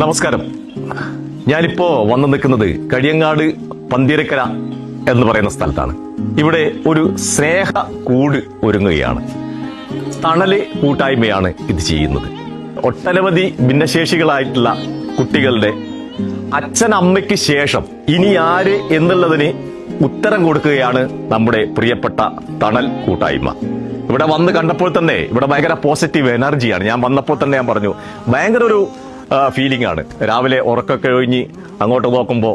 നമസ്കാരം. ഞാനിപ്പോ വന്നു നിൽക്കുന്നത് കഴിയങ്ങാട് പന്തിരക്കര എന്ന് പറയുന്ന സ്ഥലത്താണ്. ഇവിടെ ഒരു സ്നേഹ കൂട് ഒരുങ്ങുകയാണ്. തണല് കൂട്ടായ്മയാണ് ഇത് ചെയ്യുന്നത്. ഒട്ടനവധി ഭിന്നശേഷികളായിട്ടുള്ള കുട്ടികളുടെ അച്ഛനമ്മയ്ക്ക് ശേഷം ഇനി ആര് എന്നുള്ളതിന് ഉത്തരം കൊടുക്കുകയാണ് നമ്മുടെ പ്രിയപ്പെട്ട തണൽ കൂട്ടായ്മ. ഇവിടെ വന്ന് കണ്ടപ്പോൾ തന്നെ ഇവിടെ ഭയങ്കര പോസിറ്റീവ് എനർജിയാണ്. ഞാൻ വന്നപ്പോൾ തന്നെ ഞാൻ പറഞ്ഞു, ഭയങ്കര ഒരു ഫീലിംഗ് ആണ്. രാവിലെ ഉറക്കൊക്കെ ഒഴിഞ്ഞ് അങ്ങോട്ട് നോക്കുമ്പോൾ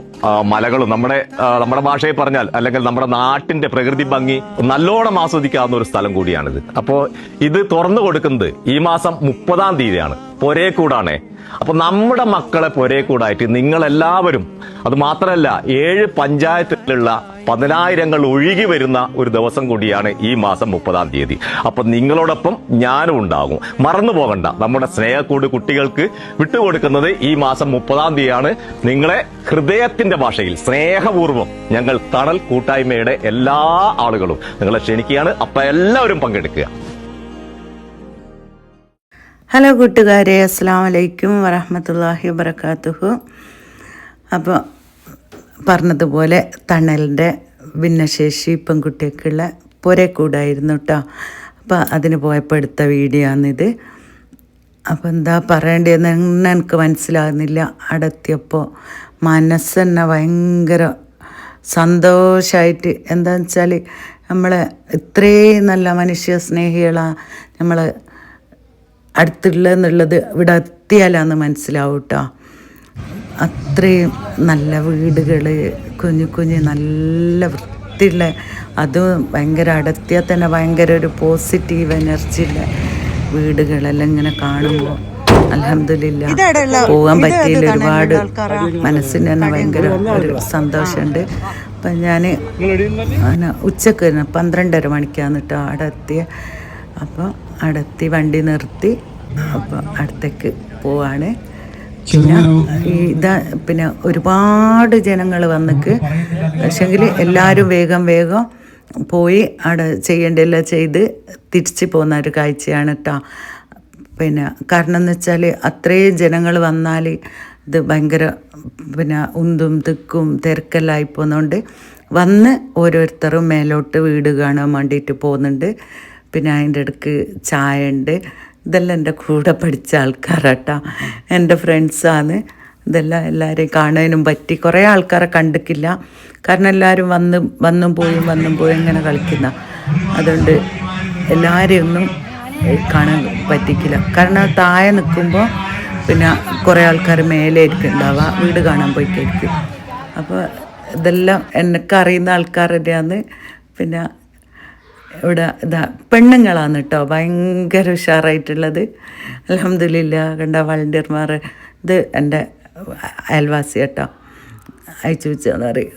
മലകളും നമ്മുടെ ഭാഷയിൽ പറഞ്ഞാൽ അല്ലെങ്കിൽ നമ്മുടെ നാട്ടിന്റെ പ്രകൃതി ഭംഗി നല്ലോണം ആസ്വദിക്കാവുന്ന ഒരു സ്ഥലം കൂടിയാണിത്. അപ്പോൾ ഇത് തുറന്നു കൊടുക്കുന്നത് ഈ മാസം 30-ാം തീയതിയാണ്. പൊരേക്കൂടാണേ. അപ്പൊ നമ്മുടെ മക്കളെ പൊരേക്കൂടായിട്ട് നിങ്ങളെല്ലാവരും, അത് മാത്രമല്ല 7 പഞ്ചായത്തിലുള്ള 10,000 ഒഴുകി വരുന്ന ഒരു ദിവസം കൂടിയാണ് ഈ മാസം 30-ാം തീയതി. അപ്പൊ നിങ്ങളോടൊപ്പം ഞാനും ഉണ്ടാകും. മറന്നു പോകണ്ട, നമ്മുടെ സ്നേഹക്കൂട് കുട്ടികൾക്ക് വിട്ടുകൊടുക്കുന്നത് ഈ മാസം 30-ാം തീയതിയാണ്. നിങ്ങളെ ഹൃദയത്തിന്റെ ഭാഷയിൽ സ്നേഹപൂർവ്വം ഞങ്ങൾ തണൽ കൂട്ടായ്മയുടെ എല്ലാ ആളുകളും നിങ്ങളെ ക്ഷണിക്കുകയാണ്. അപ്പൊ എല്ലാവരും പങ്കെടുക്കുക. ഹലോ കൂട്ടുകാരെ, അസ്സലാമു അലൈക്കും വറഹ്മത്തുള്ളാഹി വബറകാതുഹു. അപ്പോൾ പറഞ്ഞതുപോലെ തണലിൻ്റെ ഭിന്നശേഷി പെൺകുട്ടികൾക്കുള്ള പൊരേക്കൂടായിരുന്നു കേട്ടോ. അപ്പോൾ അതിന് പോയപ്പോൾ എടുത്ത വീഡിയോ ആണിത്. അപ്പോൾ എന്താ പറയേണ്ടതെന്ന് എനിക്ക് മനസ്സിലാകുന്നില്ല. അടുത്തിയപ്പോൾ മനസ്സെന്നെ ഭയങ്കര സന്തോഷമായിട്ട്. എന്താണെന്ന് വെച്ചാൽ നമ്മളെ ഇത്രയും നല്ല മനുഷ്യ സ്നേഹികളാണ് നമ്മൾ അടുത്തുള്ളതെന്നുള്ളത് ഇവിടെ എത്തിയാലാന്ന് മനസ്സിലാവും കേട്ടോ. അത്രയും നല്ല വീടുകൾ, കുഞ്ഞു കുഞ്ഞ് നല്ല വൃത്തിയുള്ള, അതും ഭയങ്കര അടുത്തിയാൽ തന്നെ ഭയങ്കര ഒരു പോസിറ്റീവ് എനർജിയുള്ള വീടുകളെല്ലാം ഇങ്ങനെ കാണുമ്പോൾ അൽഹംദുലില്ലാ പോകാൻ പറ്റിയില്ല. ഒരുപാട് മനസ്സിന് തന്നെ ഭയങ്കര ഒരു സന്തോഷമുണ്ട്. അപ്പം ഞാൻ ഉച്ചക്ക് 12:30 മണിക്കാണ് കേട്ടോ അവിടെ എത്തിയ. അപ്പോൾ അടുത്തി വണ്ടി നിർത്തി അപ്പോൾ അടുത്തേക്ക് പോവാണ്. പിന്നെ ഒരുപാട് ജനങ്ങൾ വന്നിക്ക്. പക്ഷെങ്കിൽ എല്ലാവരും വേഗം പോയി അവിടെ ചെയ്യേണ്ടതെല്ലാം ചെയ്ത് തിരിച്ച് പോകുന്ന ഒരു കാഴ്ചയാണ് കേട്ടോ. പിന്നെ കാരണം എന്ന് വെച്ചാൽ അത്രയും ജനങ്ങൾ വന്നാൽ ഇത് ഭയങ്കര ഉന്തും തിക്കും തിരക്കെല്ലാം ആയി പോകുന്നതുകൊണ്ട് വന്ന് ഓരോരുത്തരും മേലോട്ട് വീട് കാണാൻ വേണ്ടിയിട്ട് പോകുന്നുണ്ട്. പിന്നെ അതിൻ്റെ ഇടയ്ക്ക് ചായ ഉണ്ട്. ഇതെല്ലാം എൻ്റെ കൂടെ പഠിച്ച ആൾക്കാരാട്ടോ, എൻ്റെ ഫ്രണ്ട്സാണ്. ഇതെല്ലാം എല്ലാവരെയും കാണാനും പറ്റി. കുറേ ആൾക്കാരെ കണ്ടിട്ടില്ല, കാരണം എല്ലാവരും വന്നും പോയും ഇങ്ങനെ കളിക്കുന്ന. അതുകൊണ്ട് എല്ലാവരെയും ഒന്നും കാണാൻ പറ്റിക്കില്ല. കാരണം താഴെ നിൽക്കുമ്പോൾ പിന്നെ കുറേ ആൾക്കാർ മേലെ ഉണ്ടാവുക, വീട് കാണാൻ പോയിട്ടായിരിക്കും. അപ്പോൾ ഇതെല്ലാം എനിക്കറിയുന്ന ആൾക്കാരുടെയാണ്. പിന്നെ ഇവിടെ പെണ്ണുങ്ങളാണ് കേട്ടോ ഭയങ്കര ഉഷാറായിട്ടുള്ളത്. അൽഹംദുലില്ലാ. കണ്ട വളണ്ടിയർമാർ, ഇത് എൻ്റെ അയൽവാസി കേട്ടോ, അയച്ചു വെച്ചാന്ന് പറയും.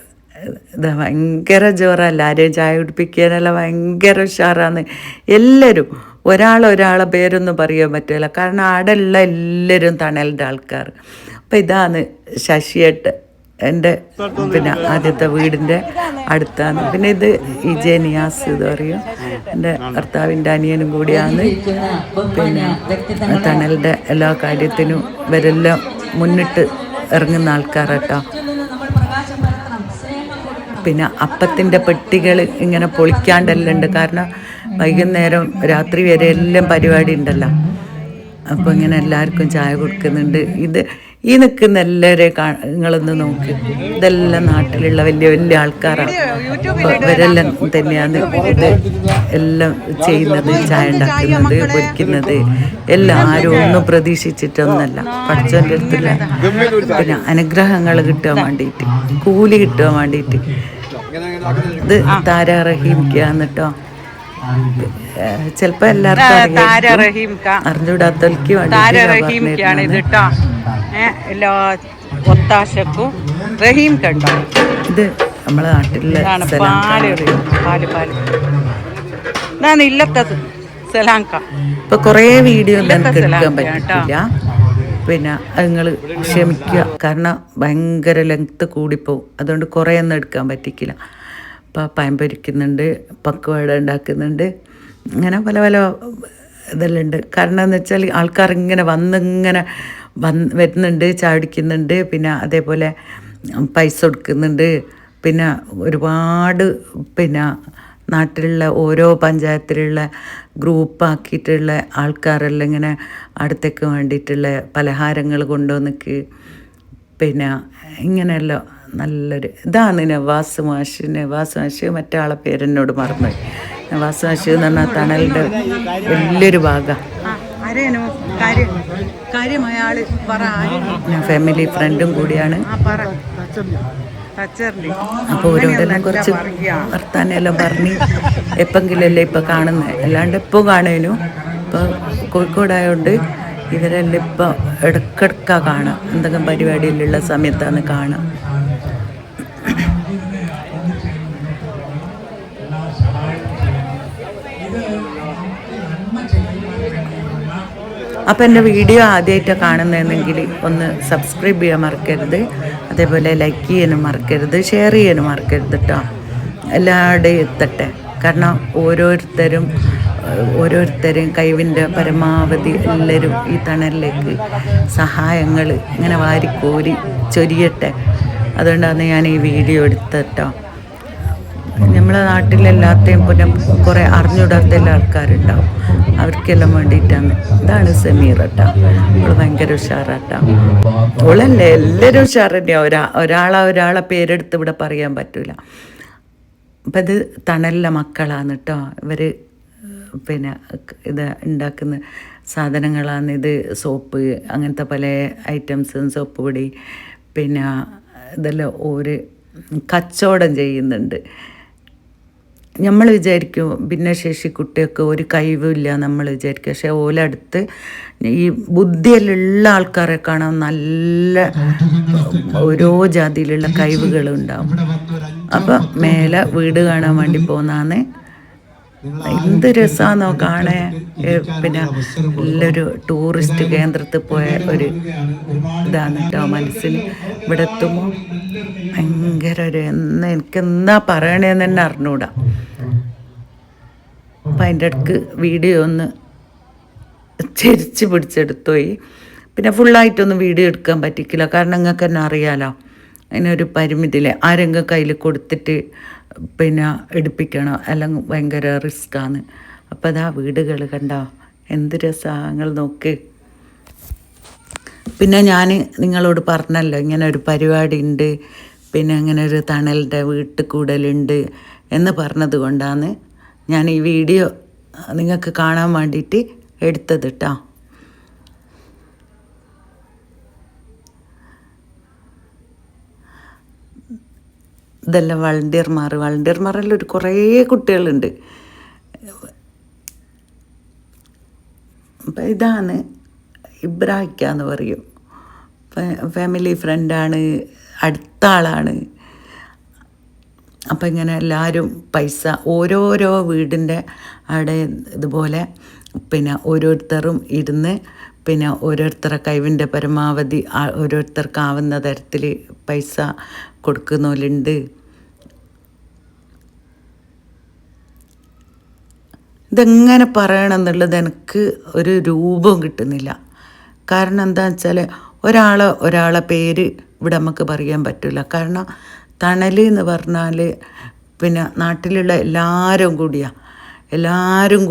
ഇത് ഭയങ്കര ജോറല്ല, ആരെയും ചായ കുടിപ്പിക്കാനെല്ലാം ഭയങ്കര ഉഷാറാണ് എല്ലാവരും. ഒരാളെ പേരൊന്നും പറയാൻ പറ്റില്ല, കാരണം അവിടെ ഉള്ള എല്ലാവരും തണലിൻ്റെ ആൾക്കാർ. അപ്പം ഇതാണ് ശശിയേട്ട്, എൻ്റെ ആദ്യത്തെ വീടിൻ്റെ അടുത്താണ്. പിന്നെ ഇത് നിയാസ് ഇത് പറയും, എൻ്റെ ഭർത്താവിൻ്റെ അനിയനും കൂടിയാണ്. പിന്നെ തണലിൻ്റെ എല്ലാ കാര്യത്തിനും ഇവരെല്ലാം മുന്നിട്ട് ഇറങ്ങുന്ന ആൾക്കാരട്ടോ. പിന്നെ അപ്പത്തിൻ്റെ പെട്ടികൾ ഇങ്ങനെ പൊളിക്കാണ്ടെല്ലാം ഉണ്ട്, കാരണം വൈകുന്നേരം രാത്രി വരെ എല്ലാം പരിപാടി ഉണ്ടല്ലോ. അപ്പോൾ ഇങ്ങനെ എല്ലാവർക്കും ചായ കൊടുക്കുന്നുണ്ട്. ഇത് ഈ നിൽക്കുന്ന എല്ലാവരെയും നിങ്ങളൊന്ന് നോക്ക്, ഇതെല്ലാം നാട്ടിലുള്ള വലിയ വലിയ ആൾക്കാരാണ്. അപ്പോൾ ഇവരെല്ലാം തന്നെയാണ് ഇത് എല്ലാം ചെയ്യുന്നത്, ചായ ഉണ്ടാക്കുന്നത്, പൊരിക്കുന്നത് എല്ലാം. ആരും ഒന്നും പ്രതീക്ഷിച്ചിട്ടൊന്നല്ല, പഠിച്ചവൻ്റെ അടുത്തുള്ള പിന്നെ അനുഗ്രഹങ്ങൾ കിട്ടാൻ വേണ്ടിയിട്ട്, കൂലി കിട്ടാൻ വേണ്ടിയിട്ട്. ഇത് താര റഹീംക്കാന്ന് കേട്ടോ. ചിലപ്പോ എല്ലാവർക്കും അറിഞ്ഞൂടാത്തവർക്ക് റഹീംക്കാണ് ഇത് കേട്ടോ. എല്ലാ ഒത്താശക്കും റഹീം കണ്ടോ. ഇത് നമ്മളെ നാട്ടിലെ പാല് ഇല്ലത്തത് സലാങ്ക. ഇപ്പൊ കൊറേ വീഡിയോ എനിക്ക് എടുക്കാൻ പറ്റില്ല. പിന്നെ അത് നിങ്ങൾ ക്ഷമിക്കുക, കാരണം ഭയങ്കര ലെങ്ത്ത് കൂടിപ്പോവും. അതുകൊണ്ട് കുറേ ഒന്നും എടുക്കാൻ പറ്റിക്കില്ല. അപ്പോൾ പയം പൊരിക്കുന്നുണ്ട്, പക്കുവട ഉണ്ടാക്കുന്നുണ്ട്, ഇങ്ങനെ പല ഇതെല്ലാം ഉണ്ട്. കാരണം എന്ന് വെച്ചാൽ ആൾക്കാർ ഇങ്ങനെ വന്നിങ്ങനെ വരുന്നുണ്ട്, ചാടിക്കുന്നുണ്ട്. പിന്നെ അതേപോലെ പൈസ കൊടുക്കുന്നുണ്ട്. പിന്നെ ഒരുപാട് പിന്നെ നാട്ടിലുള്ള ഓരോ പഞ്ചായത്തിലുള്ള ഗ്രൂപ്പാക്കിയിട്ടുള്ള ആൾക്കാരെല്ലാം ഇങ്ങനെ അടുത്തേക്ക് വേണ്ടിയിട്ടുള്ള പലഹാരങ്ങൾ കൊണ്ടുവന്നിക്ക്. പിന്നെ ഇങ്ങനെയല്ലോ നല്ലൊരു ഇതാണ് നവാസ് മാഷ് മറ്റേ ആളെ പേരെന്നോട് മറന്നുപോയി. നവാസ് മാഷ് എന്ന് പറഞ്ഞാൽ തണലിൻ്റെ വലിയൊരു ഭാഗമാണ്. കാര്യമായ ആള് പറ. ഞാൻ ഫാമിലി ഫ്രണ്ടും കൂടിയാണ്. അപ്പോൾ ഓരോടെല്ലാം കുറച്ച് വർത്താനെല്ലാം പറഞ്ഞ് എപ്പെങ്കിലല്ലേ ഇപ്പം കാണുന്നത്, അല്ലാണ്ട് ഇപ്പോൾ കാണുന്നു. ഇപ്പോൾ കോഴിക്കോടായതുകൊണ്ട് ഇവരെല്ലാം ഇപ്പോൾ ഇടയ്ക്കിടയ്ക്കാണ് കാണാം. എന്തെങ്കിലും പരിപാടിയിലുള്ള സമയത്താണ് കാണാം. അപ്പോൾ എൻ്റെ വീഡിയോ ആദ്യമായിട്ടാണ് കാണുന്നതെങ്കിൽ ഒന്ന് സബ്സ്ക്രൈബ് ചെയ്യാൻ മറക്കരുത്. അതേപോലെ ലൈക്ക് ചെയ്യാനും മറക്കരുത്, ഷെയർ ചെയ്യാനും മറക്കരുത് കേട്ടോ. എല്ലാവരുടെയും എത്തട്ടെ. കാരണം ഓരോരുത്തരും കഴിവിൻ്റെ പരമാവധി എല്ലാവരും ഈ തണലിലേക്ക് സഹായങ്ങൾ ഇങ്ങനെ വാരിക്കോരി ചൊരിയട്ടെ. അതുകൊണ്ടാണ് ഞാൻ ഈ വീഡിയോ എടുത്തത് കേട്ടോ. നമ്മളെ നാട്ടിലെല്ലാത്തെയും പിന്നെ കുറേ അറിഞ്ഞൂടാത്ത എല്ലാ ആൾക്കാരുണ്ടാവും, അവർക്കെല്ലാം വേണ്ടിയിട്ടാണ്. ഇതാണ് സമീർ കേട്ടോ. അവൾ ഭയങ്കര ഉഷാറാട്ടോ. അവളല്ലേ എല്ലാവരും ഉഷാർ തന്നെയാണ്. ഒരാളെ പേരെടുത്ത് ഇവിടെ പറയാൻ പറ്റില്ല. അപ്പം ഇത് തണലിലെ മക്കളാണ് കേട്ടോ. ഇവർ പിന്നെ ഇത് ഉണ്ടാക്കുന്ന സാധനങ്ങളാണ്. ഇത് സോപ്പ്, അങ്ങനത്തെ പല ഐറ്റംസും, സോപ്പ് പൊടി, പിന്നെ ഇതെല്ലാം ഒരു കച്ചവടം ചെയ്യുന്നുണ്ട്. നമ്മൾ വിചാരിക്കും ഭിന്നശേഷി കുട്ടികൾക്ക് ഒരു കഴിവില്ല നമ്മൾ വിചാരിക്കും. പക്ഷേ ഓലടുത്ത് ഈ ബുദ്ധിയിലുള്ള ആൾക്കാരെ കാണാൻ നല്ല ഓരോ ജാതിയിലുള്ള കഴിവുകളുണ്ടാവും. അപ്പം മേലെ വീട് കാണാൻ വേണ്ടി പോകുന്നതാണ്. എന്ത് രസമാണെന്നോ കാണാൻ. പിന്നെ നല്ലൊരു ടൂറിസ്റ്റ് കേന്ദ്രത്തിൽ പോയ ഒരു ഇതാണ് കേട്ടോ മനസ്സിന്. ഇവിടെ എത്തുമ്പോൾ ഭയങ്കര എനിക്കെന്താ പറയണേന്ന് തന്നെ അറിഞ്ഞൂടാ. അപ്പം അതിൻ്റെ ഇടയ്ക്ക് വീഡിയോ ഒന്ന് ചെരിച്ച് പിടിച്ചെടുത്തുപോയി. പിന്നെ ഫുള്ളായിട്ടൊന്നും വീഡിയോ എടുക്കാൻ പറ്റിക്കില്ല. കാരണം നിങ്ങൾക്ക് തന്നെ അറിയാലോ, അതിനൊരു പരിമിതിയില്ലേ. ആരെങ്കിലും കയ്യിൽ കൊടുത്തിട്ട് പിന്നെ എടുപ്പിക്കണം, അല്ലെങ്കിൽ ഭയങ്കര റിസ്ക്കാണ്. അപ്പോൾ അതാ വീടുകൾ കണ്ടോ, എന്ത് രസങ്ങൾ നോക്ക്. പിന്നെ ഞാൻ നിങ്ങളോട് പറഞ്ഞല്ലോ ഇങ്ങനെ ഒരു പരിപാടി ഉണ്ട്, പിന്നെ അങ്ങനെ ഒരു തണലിൻ്റെ വീട്ടിൽ കൂടലുണ്ട് എന്ന് പറഞ്ഞത് കൊണ്ടാണ് ഞാൻ ഈ വീഡിയോ നിങ്ങൾക്ക് കാണാൻ വേണ്ടിയിട്ട് എടുത്തത് കേട്ടോ. ഇതെല്ലാം വളണ്ടിയർമാരെല്ലാം ഒരു കുറേ കുട്ടികളുണ്ട്. അപ്പം ഇതാണ് ഇബ്രാഹിക്ക എന്ന് പറയും. ഫാമിലി ഫ്രണ്ടാണ്, അടുത്ത ആളാണ്. അപ്പം ഇങ്ങനെ എല്ലാവരും പൈസ ഓരോരോ വീടിൻ്റെ അവിടെ ഇതുപോലെ പിന്നെ ഓരോരുത്തരും ഇരുന്ന് പിന്നെ ഓരോരുത്തരുടെ കഴിവിൻ്റെ പരമാവധി ഓരോരുത്തർക്കാവുന്ന തരത്തിൽ പൈസ കൊടുക്കുന്നവരുണ്ട്. ഇതെങ്ങനെ പറയണമെന്നുള്ളത് എനിക്ക് ഒരു രൂപവും കിട്ടുന്നില്ല. കാരണം എന്താണെന്ന് വെച്ചാൽ ഒരാളെ പേര് ഇവിടെ നമുക്ക് പറയാൻ പറ്റില്ല. കാരണം തണൽ എന്ന് പറഞ്ഞാൽ പിന്നെ നാട്ടിലുള്ള എല്ലാവരും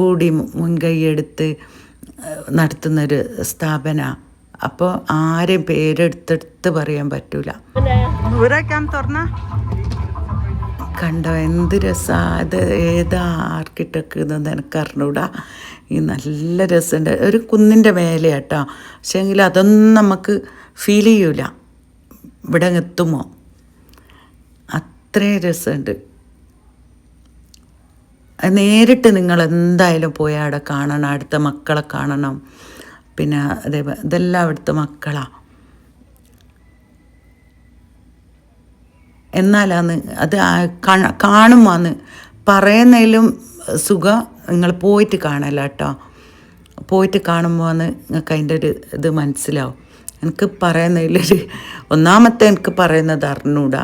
കൂടി മുൻകൈയെടുത്ത് നടത്തുന്നൊരു സ്ഥാപനമാണ്. അപ്പോൾ ആരെയും പേരെടുത്തെടുത്ത് പറയാൻ പറ്റില്ല. കണ്ടോ എന്ത് രസമാണ്. ഇത് ഏതാ ആർക്കിടെക്ട് എന്നൊന്നും എനിക്ക് അറിഞ്ഞൂടാ. ഈ നല്ല രസമുണ്ട്. ഒരു കുന്നിൻ്റെ മേലെ കേട്ടോ. പക്ഷേ എങ്കിൽ അതൊന്നും നമുക്ക് ഫീൽ ചെയ്യൂല ഇവിടെ എത്തുമ്പോൾ. അത്രയും രസമുണ്ട്. നേരിട്ട് നിങ്ങൾ എന്തായാലും പോയി അവിടെ കാണണം, അടുത്ത മക്കളെ കാണണം. പിന്നെ അതേപോലെ ഇതെല്ലാം അവിടുത്തെ മക്കളാണ്. എന്നാലാന്ന് അത് കാണുമ്പോന്ന് പറയുന്നതിലും സുഖം നിങ്ങൾ പോയിട്ട് കാണല കേട്ടോ. പോയിട്ട് കാണുമ്പോന്ന് നിങ്ങൾക്ക് അതിൻ്റെ ഒരു ഇത് മനസ്സിലാവും. എനിക്ക് പറയുന്നതിലൊരു ഒന്നാമത്തെ എനിക്ക് പറയുന്നത് അറിഞ്ഞൂടാ.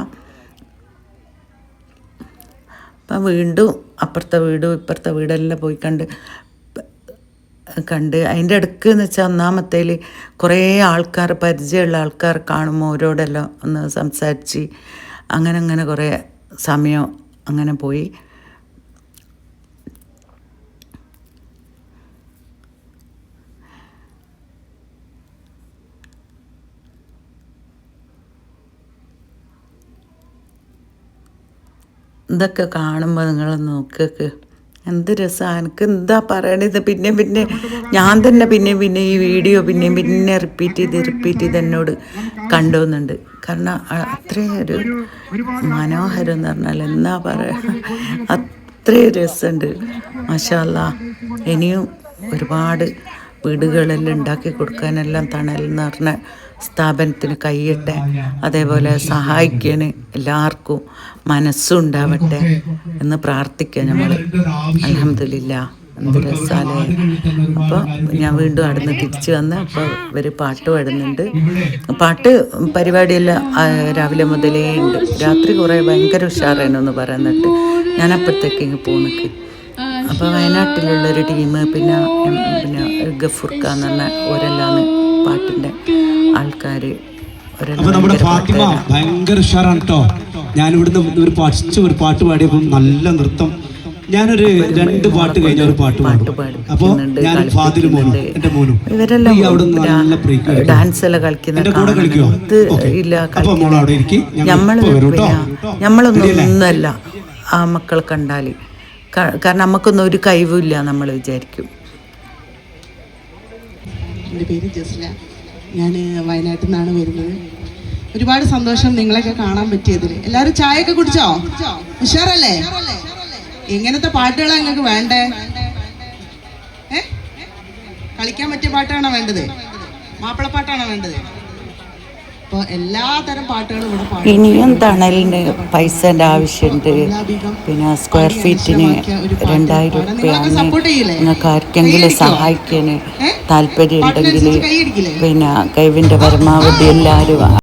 അപ്പം വീണ്ടും അപ്പുറത്തെ വീടും ഇപ്പുറത്തെ വീടെല്ലാം പോയി കണ്ട് കണ്ട് അതിൻ്റെ ഇടയ്ക്ക് എന്ന് വെച്ചാൽ ഒന്നാമത്തേൽ കുറേ ആൾക്കാർ പരിചയമുള്ള ആൾക്കാർ കാണുമ്പോൾ അവരോടെല്ലാം ഒന്ന് സംസാരിച്ച് അങ്ങനെ അങ്ങനെ കുറേ സമയം അങ്ങനെ പോയി. ഇതൊക്കെ കാണുമ്പോൾ നിങ്ങൾ നോക്ക് എന്ത് രസമാണ്. എനിക്ക് എന്താ പറയണത്. പിന്നെ പിന്നെ ഞാൻ തന്നെ പിന്നെ ഈ വീഡിയോ പിന്നെ റിപ്പീറ്റ് ചെയ്ത് എന്നോട് കണ്ടുവന്നുണ്ട്. കാരണം അത്രയും ഒരു മനോഹരം എന്ന് പറഞ്ഞാൽ എന്നാ പറയുക, അത്രയും രസമുണ്ട്. മാഷാ അല്ലാ. ഇനിയും ഒരുപാട് വീടുകളെല്ലാം ഉണ്ടാക്കി കൊടുക്കാനെല്ലാം തണൽ എന്ന് പറഞ്ഞ സ്ഥാപനത്തിന് കൈയിട്ടെ, അതേപോലെ സഹായിക്കാൻ എല്ലാവർക്കും മനസ്സുണ്ടാവട്ടെ എന്ന് പ്രാർത്ഥിക്കുക നമ്മൾ. അൽഹംദുലില്ലാ, എന്ത് രസാലേ. അപ്പോൾ ഞാൻ വീണ്ടും അവിടുന്ന് തിരിച്ച് വന്ന് അപ്പോൾ ഇവർ പാട്ട് പാടുന്നുണ്ട്. പാട്ട് പരിപാടിയെല്ലാം രാവിലെ മുതലേ ഉണ്ട്. രാത്രി കുറേ ഭയങ്കര ഉഷാറാണെന്ന് പറയുന്നിട്ട് ഞാൻ അപ്പോഴത്തേക്ക് ഇങ്ങ് പോന്നിക്ക്. അപ്പോൾ വയനാട്ടിലുള്ളൊരു ടീം പിന്നെ ഗഫൂർക്ക എന്ന് പറഞ്ഞ ഓരെല്ലാന്ന് പാട്ടിൻ്റെ ആൾക്കാർ. അപ്പൊ നമ്മുടെ ഫാത്തിമ ഭയങ്കര ഉഷാറാണ് കേട്ടോ. ഞാൻ ഇവിടുന്ന് ഒരു പാട്ട് പാടിയപ്പോൾ നല്ല നൃത്തം. ഞാനൊരു 2 പാട്ട് കഴിഞ്ഞ ഒരു പാട്ട് പാടും. അപ്പൊ ഞാൻ ഫാദിൽ മോനും എന്റെ മോനും ഇവരെല്ലാം അവിടെ നല്ല ബ്രേക്ക് ഡാൻസ് എല്ലാം കളിക്കുന്ന ഇല്ല. നമ്മളൊന്നല്ല ആ മക്കൾ കണ്ടാൽ, കാരണം നമുക്കൊന്നും ഒരു കഴിവില്ല നമ്മൾ വിചാരിക്കും. എൻ്റെ പേര് ജസ്ല. ഞാൻ വയനാട്ടിൽ നിന്നാണ് വരുന്നത്. ഒരുപാട് സന്തോഷം നിങ്ങളെയൊക്കെ കാണാൻ പറ്റിയതിൽ. എല്ലാവരും ചായയൊക്കെ കുടിച്ചോ? ഉഷാറല്ലേ? എങ്ങനത്തെ പാട്ടുകളാണ് നിങ്ങൾക്ക് വേണ്ടേ? കളിക്കാൻ പറ്റിയ പാട്ടാണോ വേണ്ടത്? മാപ്പിളപ്പാട്ടാണോ വേണ്ടത്? അപ്പോൾ എല്ലാതരം പാട്ടുകളും ഇവിടെ പാടും. ഇനിയും തണലിന് പൈസൻ്റെ ആവശ്യമുണ്ട്. പിന്നെ സ്ക്വയർ ഫീറ്റിന് 2000 രൂപയാണ്. നിങ്ങൾക്ക് ആർക്കെങ്കിലും സഹായിക്കാൻ താല്പര്യം ഉണ്ടെങ്കിൽ പിന്നെ കഴിവിൻ്റെ പരമാവധി എല്ലാവരും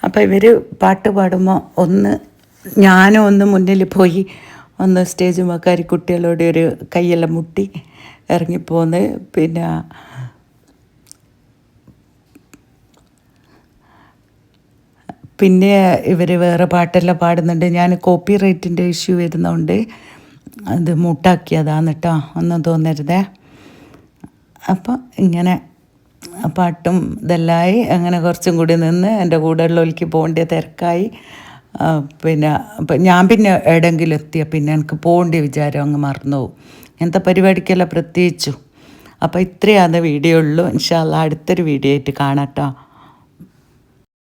അപ്പോൾ ഇവർ പാട്ട് പാടുമ്പോൾ ഞാനും ഒന്ന് മുന്നിൽ പോയി ഒന്ന് സ്റ്റേജ് മക്കാരി കുട്ടികളോട് ഒരു കൈയെല്ലാം മുട്ടി ഇറങ്ങിപ്പോന്ന്. പിന്നെ ഇവർ വേറെ പാട്ടെല്ലാം പാടുന്നുണ്ട്. ഞാൻ കോപ്പി റൈറ്റിൻ്റെ ഇഷ്യൂ വരുന്നതുകൊണ്ട് അത് മൂട്ടാക്കിയതാണ് കേട്ടോ, ഒന്നും തോന്നരുതേ. അപ്പം ഇങ്ങനെ പാട്ടും ഇതെല്ലാമായി. അങ്ങനെ കുറച്ചും കൂടി നിന്ന് എൻ്റെ കൂടെയുള്ളവർക്ക് പോകേണ്ട തിരക്കായി. അപ്പം ഞാൻ പിന്നെ എവിടെയെങ്കിലും എത്തിയ പിന്നെ എനിക്ക് പോകേണ്ട വിചാരം അങ്ങ് മറന്നു പോകും, ഇങ്ങനത്തെ പരിപാടിക്കെല്ലാം പ്രത്യേകിച്ചു. അപ്പോൾ ഇത്രയാണ് വീഡിയോ ഉള്ളൂ. ഇൻഷാ അല്ലാഹ് അടുത്തൊരു വീഡിയോ ആയിട്ട് കാണാം കേട്ടോ.